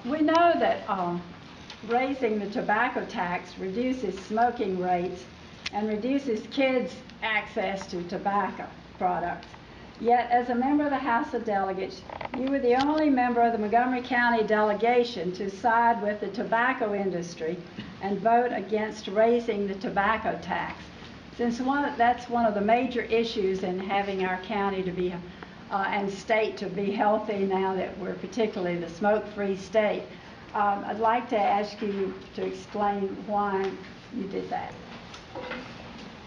We know that raising the tobacco tax reduces smoking rates and reduces kids' access to tobacco products. Yet, as a member of the House of Delegates, you were the only member of the Montgomery County delegation to side with the tobacco industry and vote against raising the tobacco tax. Since that's one of the major issues in having our county to be and state to be healthy now that we're particularly the smoke-free state, I'd like to ask you to explain why you did that.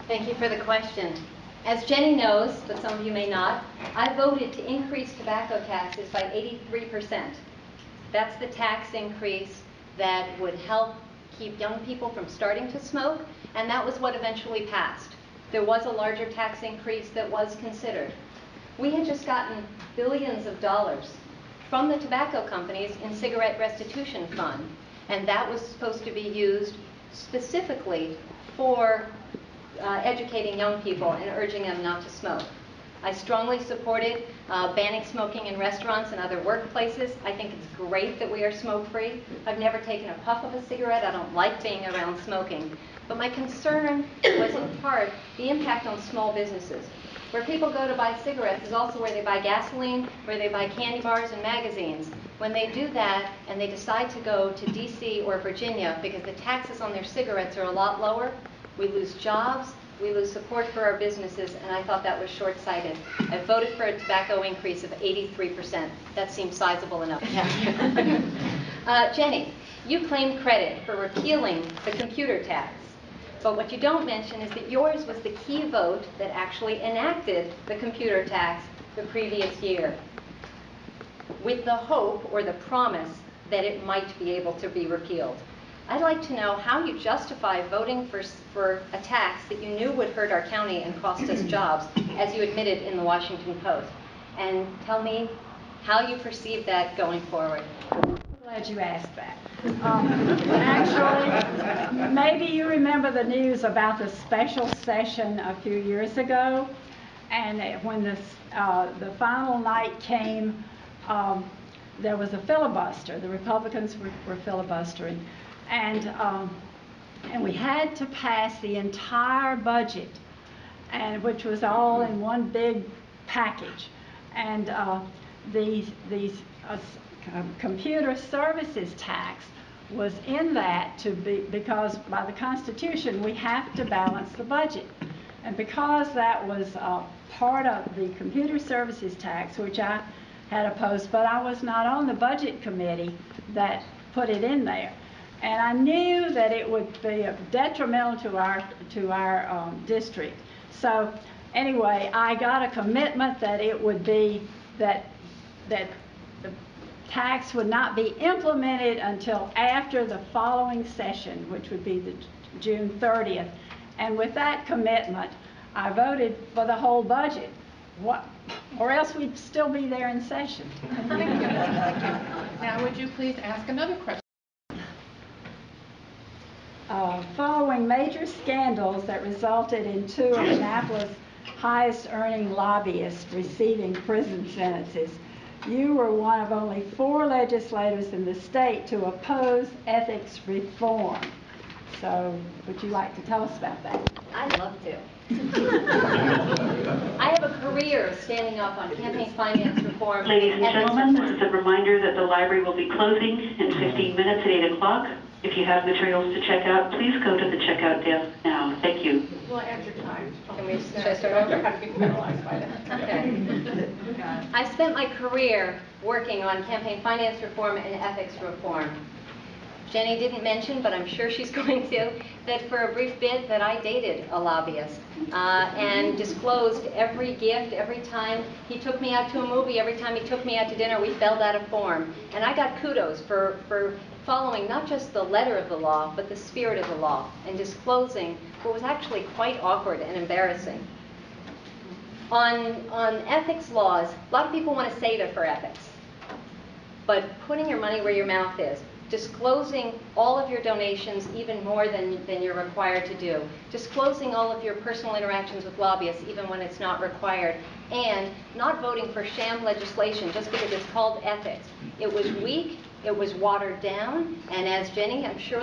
Thank you for the question. As Jenny knows, but some of you may not, I voted to increase tobacco taxes by 83%. That's the tax increase that would help keep young people from starting to smoke, and that was what eventually passed. There was a larger tax increase that was considered. We had just gotten billions of dollars from the tobacco companies in cigarette restitution fund, and that was supposed to be used specifically for educating young people and urging them not to smoke. I strongly supported banning smoking in restaurants and other workplaces. I think it's great that we are smoke-free. I've never taken a puff of a cigarette. I don't like being around smoking. But my concern was in part the impact on small businesses. Where people go to buy cigarettes is also where they buy gasoline, where they buy candy bars and magazines. When they do that and they decide to go to DC or Virginia because the taxes on their cigarettes are a lot lower, we lose jobs, we lose support for our businesses, and I thought that was short-sighted. I voted for a tobacco increase of 83%. That seems sizable enough. Jenny, you claim credit for repealing the computer tax. But what you don't mention is that yours was the key vote that actually enacted the computer tax the previous year, with the hope or the promise that it might be able to be repealed. I'd like to know how you justify voting for a tax that you knew would hurt our county and cost us jobs, as you admitted in the Washington Post. And tell me how you perceive that going forward. I'm glad you asked that. Actually, maybe you remember the news about the special session a few years ago, and when the final night came, there was a filibuster. The Republicans were filibustering. And we had to pass the entire budget, and which was all in one big package. And these computer services tax was in that because by the Constitution we have to balance the budget. And because that was part of the computer services tax, which I had opposed, but I was not on the budget committee that put it in there. And I knew that it would be detrimental to our district. So anyway, I got a commitment that it would be that the tax would not be implemented until after the following session, which would be the June 30th. And with that commitment, I voted for the whole budget. Or else we'd still be there in session. Thank you. Thank you. Now, would you please ask another question? Following major scandals that resulted in 2 of Annapolis' highest-earning lobbyists receiving prison sentences, you were one of only 4 legislators in the state to oppose ethics reform. So, would you like to tell us about that? I'd love to. I have a career standing up on campaign finance reform. Ladies and gentlemen, this is a reminder that the library will be closing in 15 minutes at 8 o'clock. If you have materials to check out, please go to the checkout desk now. Thank you. We'll add your time. Should I start over? Have to be penalized by that. Okay. I've spent my career working on campaign finance reform and ethics reform. Jenny didn't mention, but I'm sure she's going to, that for a brief bit that I dated a lobbyist and disclosed every gift, every time he took me out to a movie, every time he took me out to dinner, we filled out a form. And I got kudos for following not just the letter of the law, but the spirit of the law, and disclosing what was actually quite awkward and embarrassing. On ethics laws, a lot of people want to say they're for ethics, but putting your money where your mouth is, disclosing all of your donations even more than you're required to do, disclosing all of your personal interactions with lobbyists even when it's not required, and not voting for sham legislation just because it's called ethics. It was weak, It was watered down, and as Jenny, I'm sure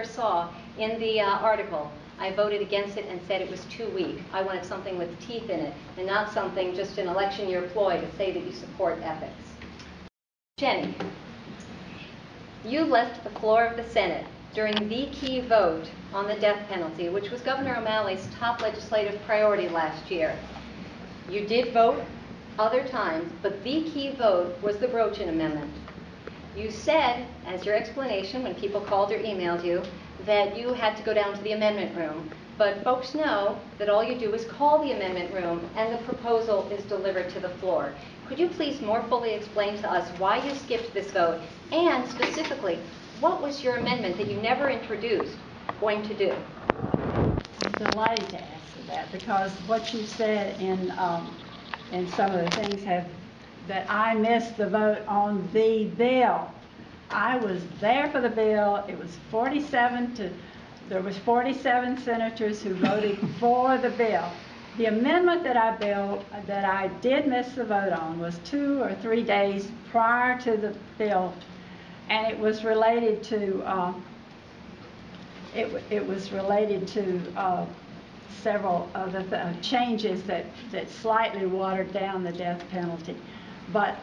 saw in the article, I voted against it and said it was too weak. I wanted something with teeth in it, and not something just an election year ploy to say that you support ethics. Jenny, you left the floor of the Senate during the key vote on the death penalty, which was Governor O'Malley's top legislative priority last year. You did vote other times, but the key vote was the Brochin Amendment. You said, as your explanation when people called or emailed you, that you had to go down to the amendment room. But folks know that all you do is call the amendment room and the proposal is delivered to the floor. Could you please more fully explain to us why you skipped this vote, and specifically, what was your amendment that you never introduced going to do? I'm delighted to answer that, because what you said in some of the things that I missed the vote on the bill. I was there for the bill. It was there was 47 senators who voted for the bill. The amendment that I did miss the vote on was 2 or 3 days prior to the bill, and it was related to several of the changes that slightly watered down the death penalty. But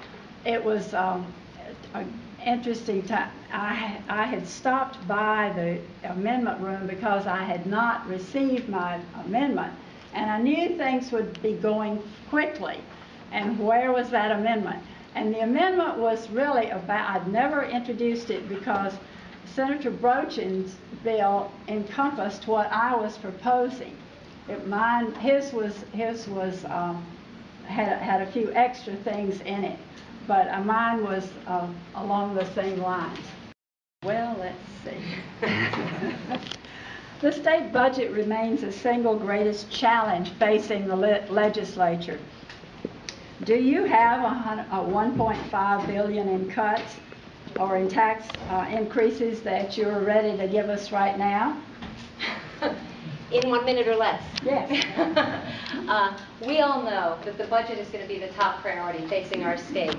it was interesting time. I had stopped by the amendment room because I had not received my amendment, and I knew things would be going quickly. And where was that amendment? And the amendment was really about, I'd never introduced it because Senator Brochin's bill encompassed what I was proposing. His had a few extra things in it, but mine was along the same lines. Well, let's see. The state budget remains the single greatest challenge facing the legislature. Do you have a $1.5 billion in cuts or in tax increases that you're ready to give us right now? In 1 minute or less. Yes. We all know that the budget is going to be the top priority facing our state.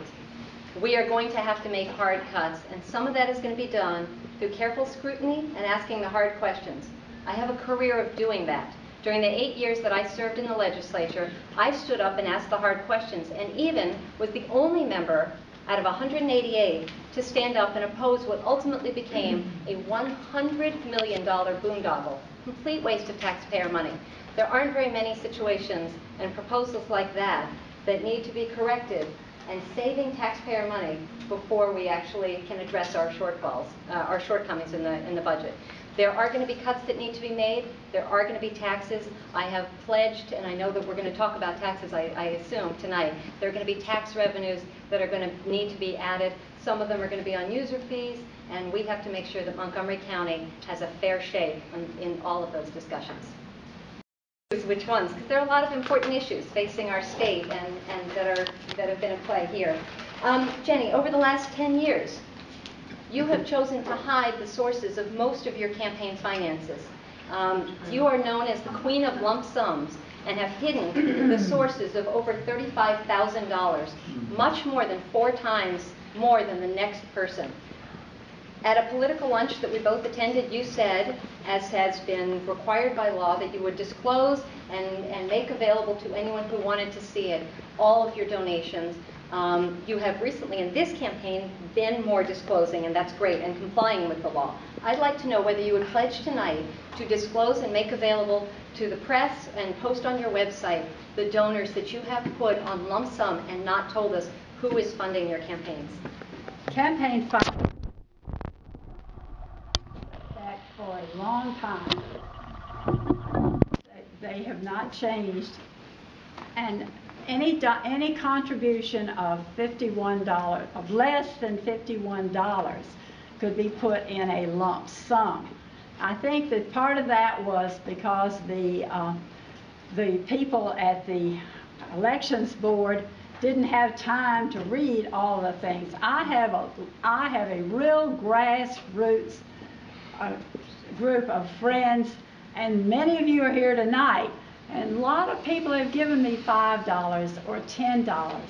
We are going to have to make hard cuts, and some of that is going to be done through careful scrutiny and asking the hard questions. I have a career of doing that. During the 8 years that I served in the legislature, I stood up and asked the hard questions, and even was the only member out of 188 to stand up and oppose what ultimately became a $100 million boondoggle. Complete waste of taxpayer money. There aren't very many situations and proposals like that that need to be corrected and saving taxpayer money before we actually can address our shortfalls, our shortcomings in the budget. There are going to be cuts that need to be made. There are going to be taxes. I have pledged, and I know that we're going to talk about taxes, I assume, tonight. There are going to be tax revenues that are going to need to be added. Some of them are going to be on user fees, and we have to make sure that Montgomery County has a fair shake in all of those discussions. Which ones? Because there are a lot of important issues facing our state and that have been at play here. Jenny, over the last 10 years, you have chosen to hide the sources of most of your campaign finances. You are known as the queen of lump sums and have hidden the sources of over $35,000, much more than 4 times more than the next person. At a political lunch that we both attended, you said, as has been required by law, that you would disclose and make available to anyone who wanted to see it all of your donations. You have recently, in this campaign, been more disclosing, and that's great, and complying with the law. I'd like to know whether you would pledge tonight to disclose and make available to the press and post on your website the donors that you have put on lump sum and not told us who is funding your campaigns. Campaign funding back for a long time. They have not changed, and any contribution of $51, of less than $51, could be put in a lump sum. I think that part of that was because the people at the elections board didn't have time to read all the things. I have a real grassroots group of friends, and many of you are here tonight, and a lot of people have given me $5 or $10,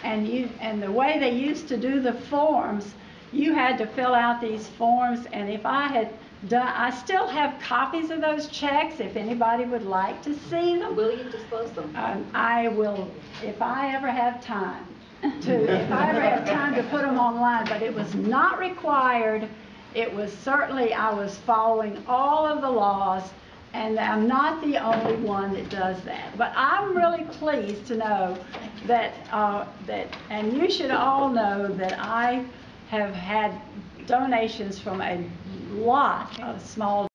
and the way they used to do the forms, you had to fill out these forms, and if I had done, I still have copies of those checks if anybody would like to see them. Will you disclose them? I will, if I ever have time to put them online, but it was not required. It was certainly, I was following all of the laws, and I'm not the only one that does that. But I'm really pleased to know that, and you should all know that I have had donations from a lot of small